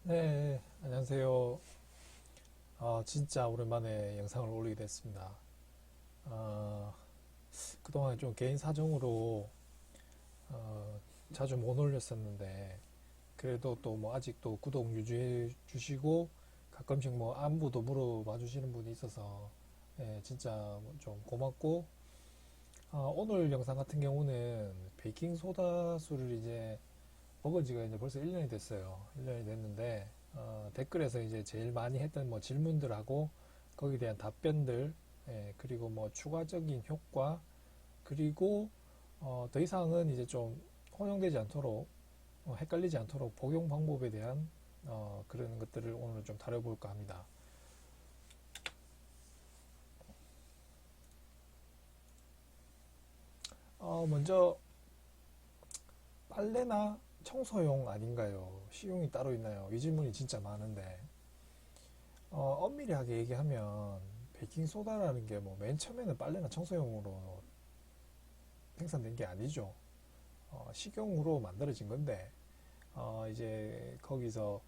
네, 안녕하세요. 진짜 오랜만에 영상을 올리게 됐습니다. 아, 그동안 좀 개인 사정으로 어, 자주 못 올렸었는데, 그래도 또 뭐 아직도 구독 유지해 주시고, 가끔씩 뭐 안부도 물어봐 주시는 분이 있어서, 진짜 좀 고맙고, 오늘 영상 같은 경우는 베이킹소다 술을 이제 먹은 지가 이제 벌써 1년이 됐어요. 1년이 됐는데, 댓글에서 이제 제일 많이 했던 뭐 질문들하고, 거기에 대한 답변들, 그리고 뭐 추가적인 효과, 그리고, 더 이상은 이제 좀 혼용되지 않도록, 헷갈리지 않도록 복용 방법에 대한, 그런 것들을 오늘 좀 다뤄볼까 합니다. 먼저, 빨래나 청소용 아닌가요? 식용이 따로 있나요? 이 질문이 진짜 많은데, 엄밀하게 얘기하면 베이킹소다라는 게 뭐 맨 처음에는 빨래나 청소용으로 생산된 게 아니죠. 식용으로 만들어진 건데 이제 거기서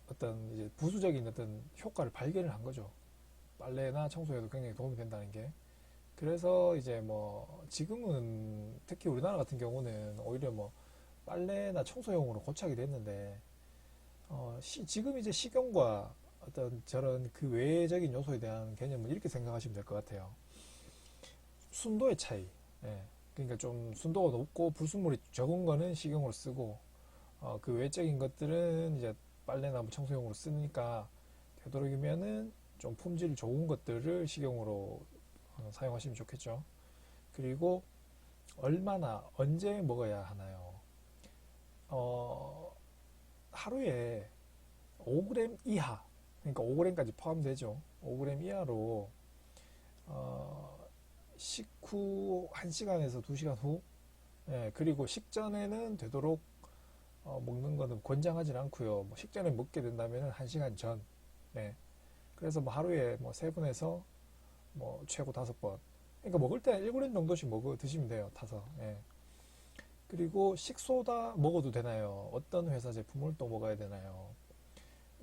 어떤 이제 부수적인 어떤 효과를 발견을 한 거죠. 빨래나 청소에도 굉장히 도움이 된다는 게. 그래서 이제 뭐 지금은 특히 우리나라 같은 경우는 오히려 뭐 빨래나 청소용으로 고착이 됐는데 지금 이제 식용과 어떤 저런 그 외적인 요소에 대한 개념은 이렇게 생각하시면 될 것 같아요. 순도의 차이. 예. 그러니까 좀 순도가 높고 불순물이 적은 거는 식용으로 쓰고 그 외적인 것들은 이제 빨래나 뭐 청소용으로 쓰니까 되도록이면은 좀 품질 좋은 것들을 식용으로 사용하시면 좋겠죠. 그리고 얼마나 언제 먹어야 하나요? 어, 하루에 5g 이하, 그러니까 5g까지 포함되죠. 5g 이하로 어, 식후 1시간에서 2시간 후, 그리고 식전에는 되도록 먹는 거는 권장하진 않고요. 뭐 식전에 먹게 된다면 1시간 전. 예. 그래서 뭐 하루에 뭐 3번에서 뭐 최고 5번. 그러니까 먹을 때 1g 정도씩 먹어 드시면 돼요. 타서. 예. 그리고 식소다 먹어도 되나요? 어떤 회사 제품을 또 먹어야 되나요?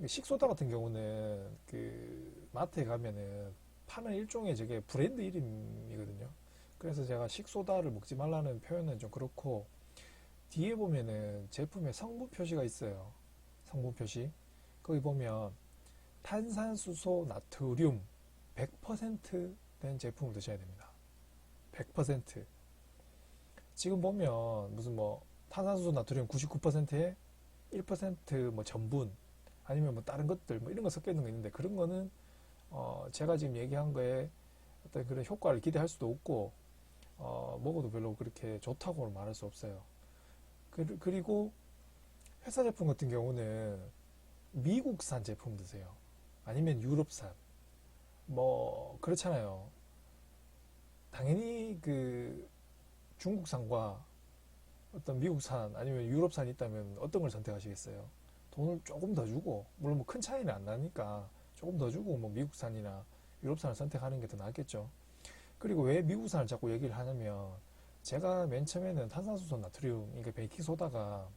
식소다 같은 경우는 그 마트에 가면은 파는 일종의 저게 브랜드 이름이거든요. 그래서 제가 식소다를 먹지 말라는 표현은 좀 그렇고, 뒤에 보면은 제품의 성분 표시가 있어요. 성분 표시. 거기 보면 탄산수소 나트륨 100%된 제품을 드셔야 됩니다. 100%. 지금 보면 무슨 뭐 탄산수소 나트륨 99%에 1%뭐 전분, 아니면 뭐 다른 것들 뭐 이런 거 섞여 있는 거 있는데, 그런 거는 제가 지금 얘기한 거에 어떤 그런 효과를 기대할 수도 없고, 먹어도 별로 그렇게 좋다고 말할 수 없어요. 그리고 회사 제품 같은 경우는 미국산 제품 드세요. 아니면 유럽산. 뭐 그렇잖아요. 당연히 그 중국산과 어떤 미국산 아니면 유럽산이 있다면 어떤 걸 선택하시겠어요? 돈을 조금 더 주고, 물론 뭐 큰 차이는 안 나니까 조금 더 주고 뭐 미국산이나 유럽산을 선택하는 게 더 낫겠죠. 그리고 왜 미국산을 자꾸 얘기를 하냐면, 제가 맨 처음에는 탄산수소 나트륨, 그러니까 베이킹소다가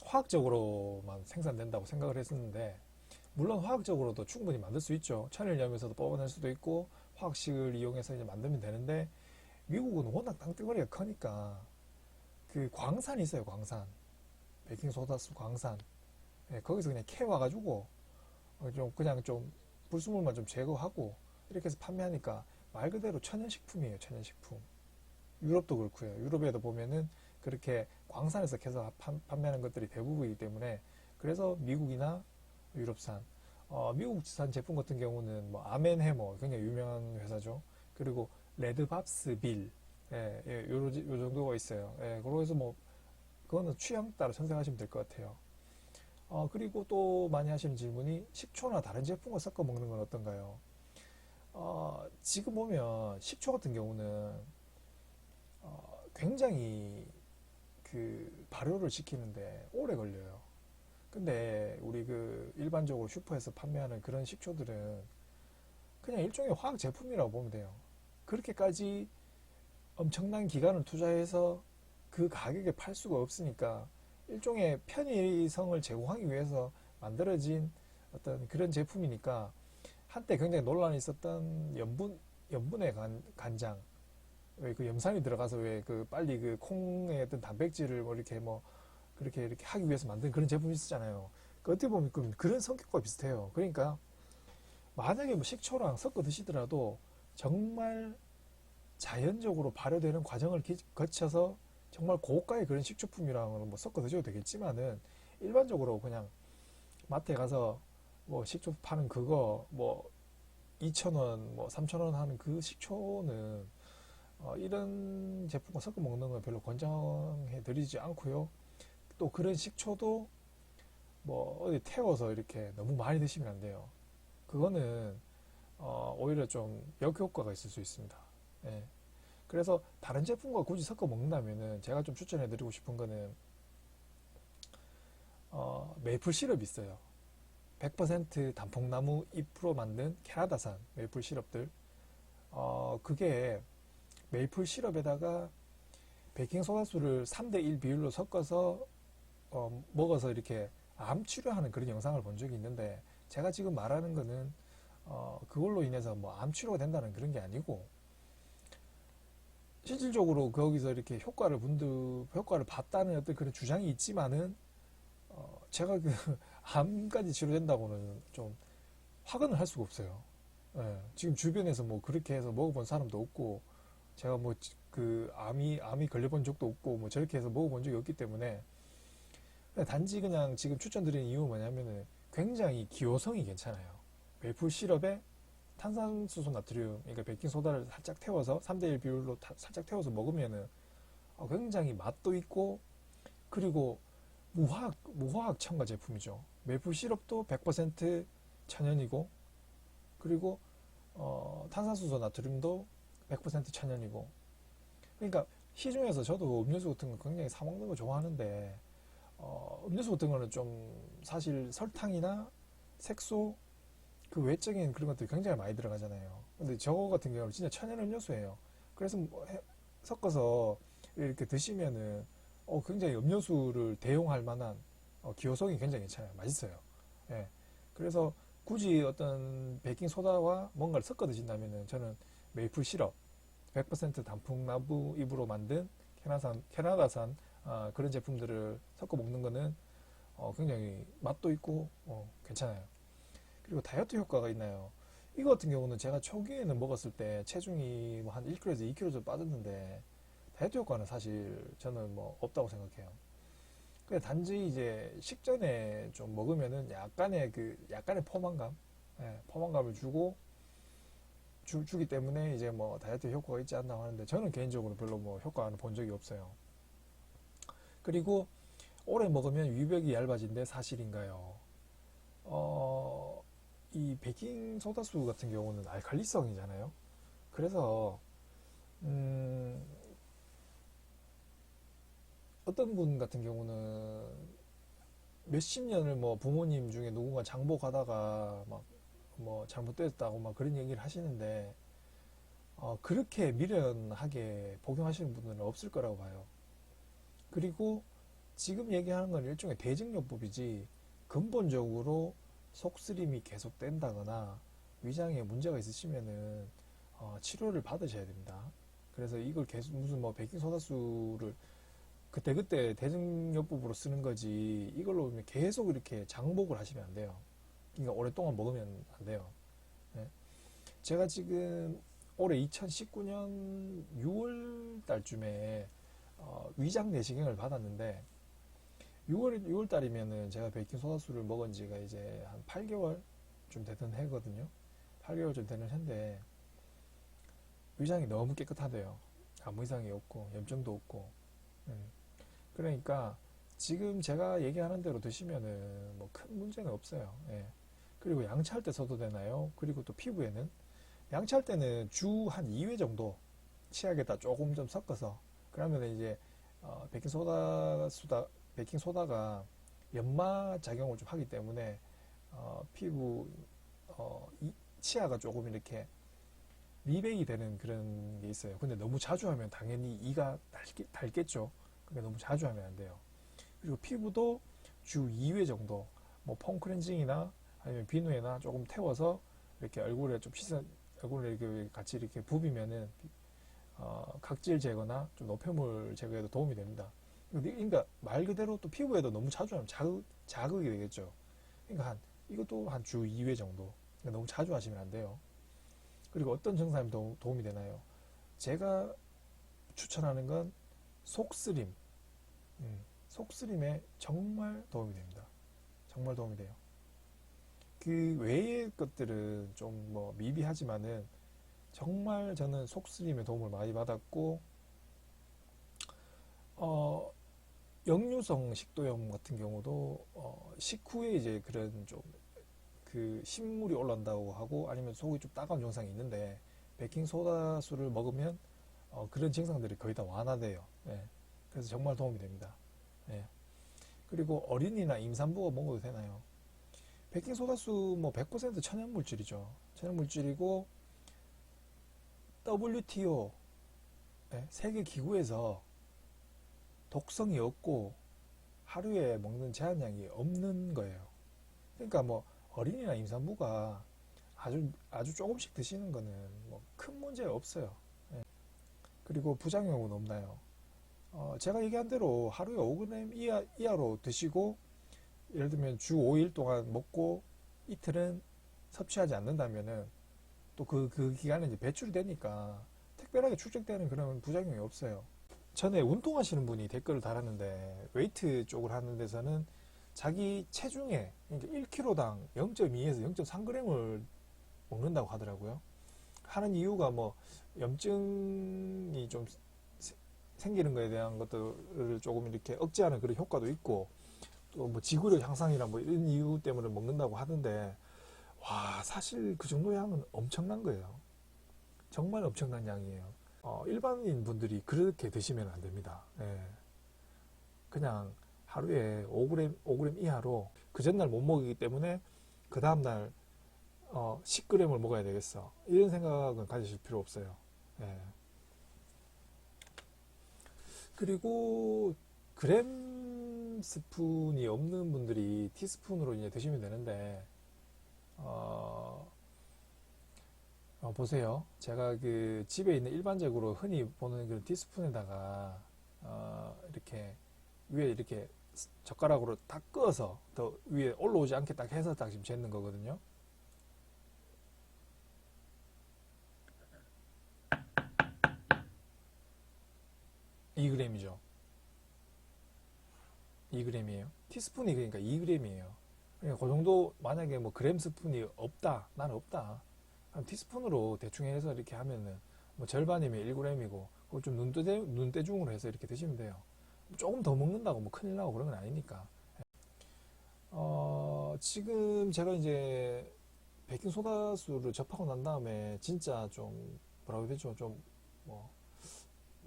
화학적으로만 생산된다고 생각을 했었는데, 물론 화학적으로도 충분히 만들 수 있죠. 천일염에서도 뽑아낼 수도 있고 화학식을 이용해서 이제 만들면 되는데, 미국은 워낙 땅덩어리가 크니까 그 광산이 있어요. 광산. 베이킹소다스 광산. 거기서 그냥 캐 와가지고 좀 그냥 좀 불순물만 좀 제거하고 이렇게 해서 판매하니까 말 그대로 천연식품이에요. 천연식품. 유럽도 그렇고요. 유럽에도 보면은 그렇게 광산에서 캐서 판매하는 것들이 대부분이기 때문에, 그래서 미국이나 유럽산, 미국산 제품 같은 경우는 뭐 아멘해머 굉장히 유명한 회사죠. 그리고 레드밥스 빌, 요 정도가 있어요. 그래서 뭐 그거는 취향 따라 선택하시면 될 것 같아요. 그리고 또 많이 하시는 질문이 식초나 다른 제품과 섞어 먹는 건 어떤가요? 지금 보면 식초 같은 경우는 굉장히 그 발효를 시키는데 오래 걸려요. 근데 우리 그 일반적으로 슈퍼에서 판매하는 그런 식초들은 그냥 일종의 화학 제품이라고 보면 돼요. 그렇게까지 엄청난 기간을 투자해서 그 가격에 팔 수가 없으니까 일종의 편의성을 제공하기 위해서 만들어진 어떤 그런 제품이니까 한때 굉장히 논란이 있었던 염분의 간장, 왜 그 염산이 들어가서 왜 그 빨리 그 콩의 어떤 단백질을 뭐 이렇게 뭐 그렇게 이렇게 하기 위해서 만든 그런 제품이 있었잖아요. 그 어떻게 보면 그런 성격과 비슷해요. 그러니까 만약에 뭐 식초랑 섞어 드시더라도 정말 자연적으로 발효되는 과정을 거쳐서 정말 고가의 그런 식초품이랑은 뭐 섞어 드셔도 되겠지만은 일반적으로 그냥 마트에 가서 뭐 식초 파는 그거 뭐 2,000원, 뭐 3,000원 하는 그 식초는 이런 제품과 섞어 먹는 건 별로 권장해 드리지 않고요. 또 그런 식초도 뭐 어디 태워서 이렇게 너무 많이 드시면 안 돼요. 그거는 오히려 좀 역효과가 있을 수 있습니다. 예. 그래서 다른 제품과 굳이 섞어 먹는다면은 제가 좀 추천해 드리고 싶은 거는 메이플 시럽이 있어요. 100% 단풍나무 잎으로 만든 캐나다산 메이플 시럽들. 그게 메이플 시럽에다가 베이킹소다수를 3대1 비율로 섞어서 먹어서 이렇게 암 치료하는 그런 영상을 본 적이 있는데, 제가 지금 말하는 거는 그걸로 인해서 뭐 암 치료가 된다는 그런 게 아니고, 실질적으로 거기서 이렇게 효과를 봤다는 어떤 그런 주장이 있지만은 제가 그 암까지 치료된다고는 좀 확언을 할 수가 없어요. 예, 지금 주변에서 뭐 그렇게 해서 먹어본 사람도 없고, 제가 뭐 그 암이 걸려본 적도 없고, 뭐 저렇게 해서 먹어본 적이 없기 때문에, 단지 그냥 지금 추천드리는 이유는 뭐냐면은 굉장히 기호성이 괜찮아요. 메이플 시럽에 탄산수소 나트륨, 그러니까 베이킹소다를 살짝 태워서 3대1 비율로 살짝 태워서 먹으면은 굉장히 맛도 있고, 그리고 무화학 첨가 제품이죠. 메이플 시럽도 100% 천연이고, 그리고 탄산수소 나트륨도 100% 천연이고. 그러니까 시중에서 저도 음료수 같은 거 굉장히 사 먹는 거 좋아하는데, 음료수 같은 거는 좀 사실 설탕이나 색소, 그 외적인 그런 것들이 굉장히 많이 들어가잖아요. 근데 저거 같은 경우는 진짜 천연 음료수예요. 그래서 뭐 섞어서 이렇게 드시면은 굉장히 음료수를 대용할 만한 기호성이 굉장히 괜찮아요. 맛있어요. 예. 그래서 굳이 어떤 베이킹 소다와 뭔가를 섞어 드신다면은 저는 메이플 시럽, 100% 단풍나무 잎으로 만든 캐나다산 그런 제품들을 섞어 먹는 거는 굉장히 맛도 있고 괜찮아요. 그리고 다이어트 효과가 있나요? 이거 같은 경우는 제가 초기에는 먹었을 때 체중이 뭐한 1kg에서 2kg 정도 빠졌는데, 다이어트 효과는 사실 저는 뭐 없다고 생각해요. 근데 단지 이제 식전에 좀 먹으면은 약간의 포만감, 예, 포만감을 주기 때문에 이제 뭐 다이어트 효과가 있지 않나 하는데, 저는 개인적으로 별로 뭐 효과는 본 적이 없어요. 그리고 오래 먹으면 위벽이 얇아진대 사실인가요? 이 베이킹 소다수 같은 경우는 알칼리성이잖아요. 그래서 음, 어떤 분 같은 경우는 몇십 년을 뭐 부모님 중에 누군가 장보가다가 막 뭐 잘못됐다고 막 그런 얘기를 하시는데, 그렇게 미련하게 복용하시는 분들은 없을 거라고 봐요. 그리고 지금 얘기하는 건 일종의 대증요법이지, 근본적으로 속쓰림이 계속된다거나 위장에 문제가 있으시면은 치료를 받으셔야 됩니다. 그래서 이걸 계속 무슨 뭐 베이킹소다수를 그때그때 대증요법으로 쓰는 거지, 이걸로 계속 이렇게 장복을 하시면 안 돼요. 그러니까 오랫동안 먹으면 안 돼요. 네. 제가 지금 올해 2019년 6월 달쯤에 위장 내시경을 받았는데, 6월 달이면은 제가 베이킹소다수를 먹은 지가 이제 한 8개월 좀 되던 해거든요. 8개월 좀 되는 해인데, 위장이 너무 깨끗하대요. 아무 이상이 없고, 염증도 없고. 음. 그러니까 지금 제가 얘기하는 대로 드시면은 뭐 큰 문제는 없어요. 예. 그리고 양치할 때 써도 되나요? 그리고 또 피부에는 양치할 때는 주 한 2회 정도 치약에다 조금 좀 섞어서, 그러면 이제 베이킹소다가 연마 작용을 좀 하기 때문에 피부 치아가 조금 이렇게 미백이 되는 그런 게 있어요. 근데 너무 자주 하면 당연히 이가 닳겠죠. 그러니까 너무 자주 하면 안 돼요. 그리고 피부도 주 2회 정도 뭐 폼클렌징이나 아니면 비누에나 조금 태워서 이렇게 얼굴에 좀 얼굴에 이렇게 같이 이렇게 부비면은 각질 제거나 좀 노폐물 제거에도 도움이 됩니다. 그러니까 말 그대로 또 피부에도 너무 자주 하면 자극이 되겠죠. 그러니까 이것도 한 주 2회 정도. 그러니까 너무 자주 하시면 안 돼요. 그리고 어떤 증상에 도움이 되나요? 제가 추천하는 건 속쓰림. 속쓰림에 정말 도움이 됩니다. 정말 도움이 돼요. 그 외의 것들은 좀 뭐 미비하지만은 정말 저는 속쓰림에 도움을 많이 받았고, 역류성 식도염 같은 경우도 식후에 이제 그런 좀 그 신물이 올라온다고 하고 아니면 속이 좀 따가운 증상이 있는데 베킹소다수를 먹으면 그런 증상들이 거의 다 완화돼요. 예. 그래서 정말 도움이 됩니다. 예. 그리고 어린이나 임산부가 먹어도 되나요? 베킹소다수 뭐 100% 천연물질이죠. 천연물질이고 WTO 세계기구에서 독성이 없고 하루에 먹는 제한량이 없는 거예요. 그러니까 뭐 어린이나 임산부가 아주 조금씩 드시는 거는 뭐 큰 문제 없어요. 예. 그리고 부작용은 없나요? 제가 얘기한 대로 하루에 5g 이하로 드시고 예를 들면 주 5일 동안 먹고 이틀은 섭취하지 않는다면은 또 그 기간에 이제 배출이 되니까 특별하게 축적되는 그런 부작용이 없어요. 전에 운동하시는 분이 댓글을 달았는데 웨이트 쪽을 하는 데서는 자기 체중에 그러니까 1kg당 0.2에서 0.3g을 먹는다고 하더라고요. 하는 이유가 뭐 염증이 좀 생기는 것에 대한 것들을 조금 이렇게 억제하는 그런 효과도 있고 또 뭐 지구력 향상이나 뭐 이런 이유 때문에 먹는다고 하는데 와 사실 그 정도 양은 엄청난 거예요. 정말 엄청난 양이에요. 일반인 분들이 그렇게 드시면 안 됩니다. 예. 그냥 하루에 5g 이하로 그 전날 못 먹이기 때문에 그 다음날 10g을 먹어야 되겠어. 이런 생각은 가지실 필요 없어요. 예. 그리고 그램 스푼이 없는 분들이 티스푼으로 이제 드시면 되는데 보세요. 제가 그 집에 있는 일반적으로 흔히 보는 그 티스푼에다가 이렇게 위에 이렇게 젓가락으로 딱 꺼서 더 위에 올라오지 않게 딱 해서 딱 지금 재는 거거든요. 2g이죠. 2g이에요. 티스푼이 그러니까 2g이에요. 그러니까 그 정도 만약에 뭐 그램 스푼이 없다, 나는 없다. 그럼 티스푼으로 대충 해서 이렇게 하면은 뭐 절반이면 1g이고 그걸 좀 눈대중으로 해서 이렇게 드시면 돼요. 조금 더 먹는다고 뭐 큰일 나고 그런 건 아니니까. 지금 제가 이제 베킹소다수를 접하고 난 다음에 진짜 좀 뭐라고 해야 되죠? 좀 뭐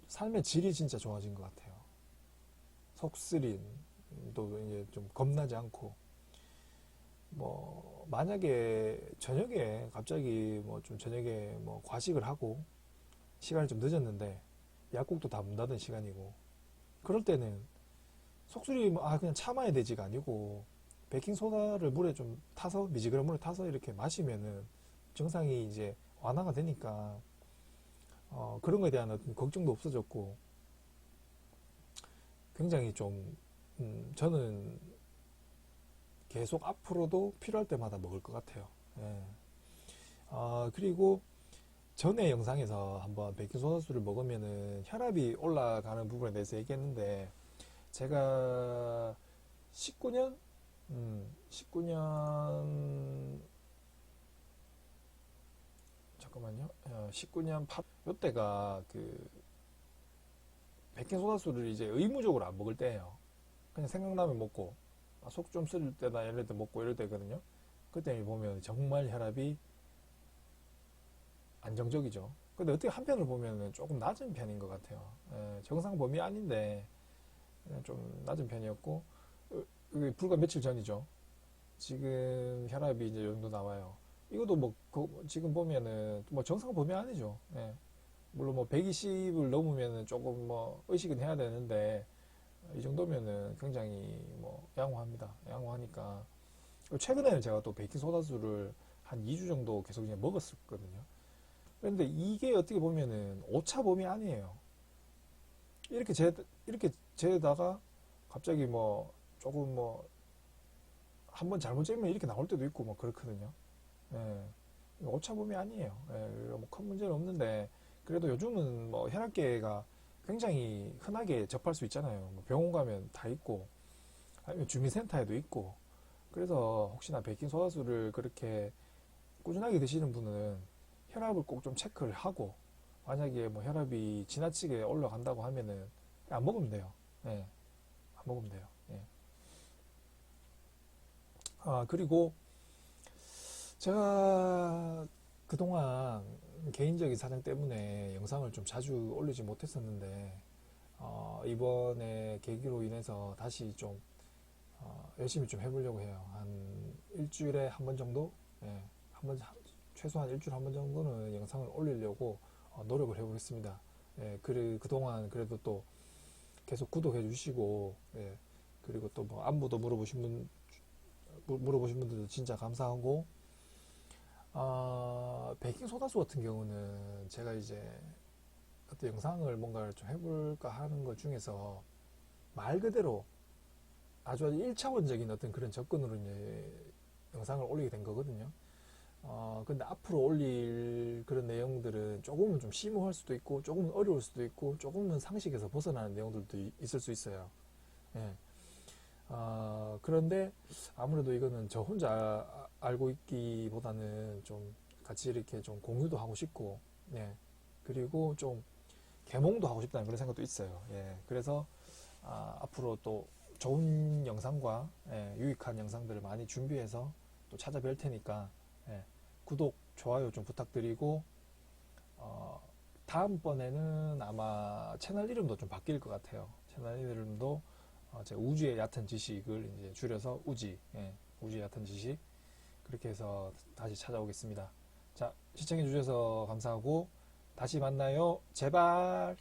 삶의 질이 진짜 좋아진 것 같아요. 속쓰림도 이제 좀 겁나지 않고 뭐 만약에 저녁에 갑자기 뭐 좀 저녁에 뭐 과식을 하고 시간이 좀 늦었는데 약국도 다 문 닫은 시간이고 그럴 때는 속쓰림 그냥 참아야 되지가 아니고 베킹소다를 물에 좀 타서 미지근한 물에 타서 이렇게 마시면은 증상이 이제 완화가 되니까 그런 거에 대한 어떤 걱정도 없어졌고 굉장히 좀 저는 계속 앞으로도 필요할 때마다 먹을 것 같아요. 예. 그리고 전에 영상에서 한번 베킹소다수를 먹으면은 혈압이 올라가는 부분에 대해서 얘기했는데 제가 19년 19년 잠깐만요. 19년 8 요때가 그 베킹소다수를 이제 의무적으로 안 먹을 때예요. 그냥 생각나면 먹고 속 좀 쓰릴 때나 이럴 때 먹고 이럴 때거든요. 그때 보면 정말 혈압이 안정적이죠. 근데 어떻게 한편으로 보면 조금 낮은 편인 것 같아요. 정상 범위 아닌데 좀 낮은 편이었고 불과 며칠 전이죠. 지금 혈압이 이제 요 정도 나와요. 이것도 뭐 지금 보면은 뭐 정상 범위 아니죠. 물론 뭐 120을 넘으면은 조금 뭐 의식은 해야 되는데 이 정도면은 굉장히 뭐 양호합니다. 양호하니까. 최근에는 제가 또 베이킹소다수를 한 2주 정도 계속 그냥 먹었었거든요. 그런데 이게 어떻게 보면은 오차범위 아니에요. 이렇게 재다가 갑자기 뭐 조금 뭐 한번 잘못 재면 이렇게 나올 때도 있고 뭐 그렇거든요. 예. 오차범위 아니에요. 예, 뭐 큰 문제는 없는데 그래도 요즘은 뭐 혈압계가 굉장히 흔하게 접할 수 있잖아요. 뭐 병원 가면 다 있고 아니면 주민센터에도 있고 그래서 혹시나 베이킹소다수를 그렇게 꾸준하게 드시는 분은 혈압을 꼭 좀 체크를 하고 만약에 뭐 혈압이 지나치게 올라간다고 하면은 안 먹으면 돼요. 예, 안 먹으면 돼요. 예. 아, 그리고 제가 그동안 개인적인 사정 때문에 영상을 좀 자주 올리지 못했었는데, 이번에 계기로 인해서 다시 좀, 열심히 좀 해보려고 해요. 한 일주일에 한 번 정도? 예, 한 번, 최소한 일주일에 한 번 정도는 영상을 올리려고 노력을 해보겠습니다. 예, 그동안 그래도 또 계속 구독해 주시고, 예, 그리고 또 뭐 안부도 물어보신 분들도 진짜 감사하고, 베이킹소다수 같은 경우는 제가 이제 어떤 영상을 뭔가를 좀 해볼까 하는 것 중에서 말 그대로 아주 1차원적인 어떤 그런 접근으로 이제 영상을 올리게 된 거거든요. 근데 앞으로 올릴 그런 내용들은 조금은 좀 심오할 수도 있고, 조금은 어려울 수도 있고, 조금은 상식에서 벗어나는 내용들도 있을 수 있어요. 예. 그런데 아무래도 이거는 저 혼자 알고 있기보다는 좀 같이 이렇게 좀 공유도 하고 싶고, 예. 그리고 좀 개몽도 하고 싶다는 그런 생각도 있어요. 예. 그래서 앞으로 또 좋은 영상과 유익한 영상들을 많이 준비해서 또 찾아뵐 테니까 구독, 좋아요 좀 부탁드리고 다음번에는 아마 채널 이름도 좀 바뀔 것 같아요. 채널 이름도 제가 우주의 얕은 지식을 이제 줄여서 우지, 우주의 얕은 지식 그렇게 해서 다시 찾아오겠습니다. 자, 시청해 주셔서 감사하고 다시 만나요. 제발.